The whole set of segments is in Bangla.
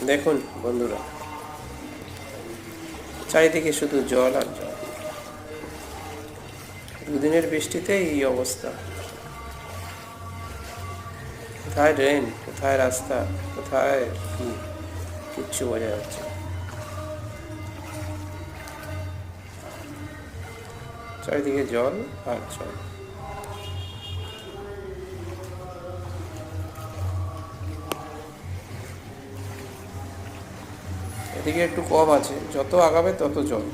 দেখুন বন্ধুরা, চারিদিকে শুধু জল আর জল। দুদিনের বৃষ্টিতে এই অবস্থা। কোথায় ড্রেন, কোথায় রাস্তা, কোথায় কি, কিচ্ছু বোঝা যাচ্ছে না। চারিদিকে জল আর জল। এদিকে একটু কম আছে, যত আগাবে তত জল।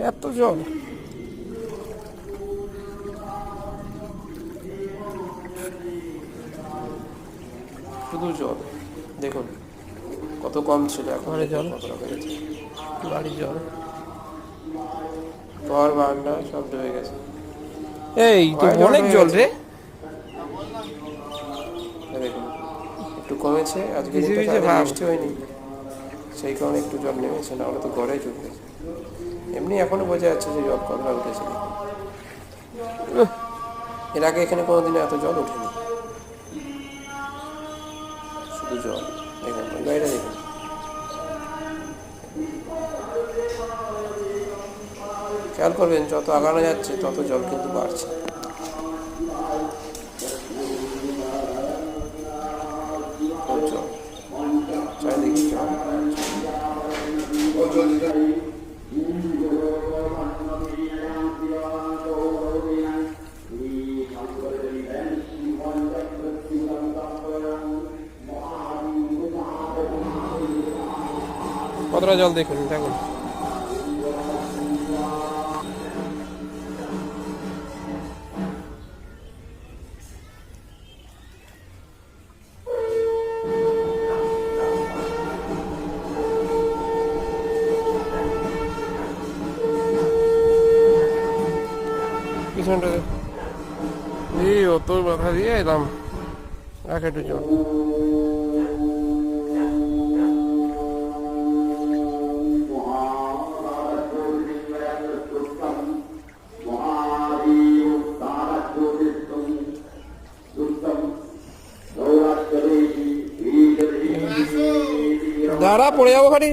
এত জল, শুধু জল। দেখুন কত কম ছিল, এখন জল কতটা বেড়েছে। বাড়ির জল, ঘর বারান্দা সব ডুবে গেছে। এই তো অনেক জল রে। দেখুন একটু কমেছে, আজকে বৃষ্টি হয়নি, সেই কারণে একটু জল নেমেছে, না হলে তো ঘরে চলে গেছে। এমনি এখনো বোঝা যাচ্ছে যে জল কতটা উঠেছে। এর আগে এখানে কোনোদিনও এত জল ওঠেনি, শুধু জল। দেখুন ওই বাইরে দেখুন, খেয়াল করবেন যত আগানো যাচ্ছে তত জল কিন্তু বাড়ছে। জল চারিদিকে জল। কতটা জল দেখুন, দেখুন পিছনটা। এই অত মাথা দিয়ে এলাম, রাখ একটু জল। দাঁড়া, পড়ে যাবো খালি।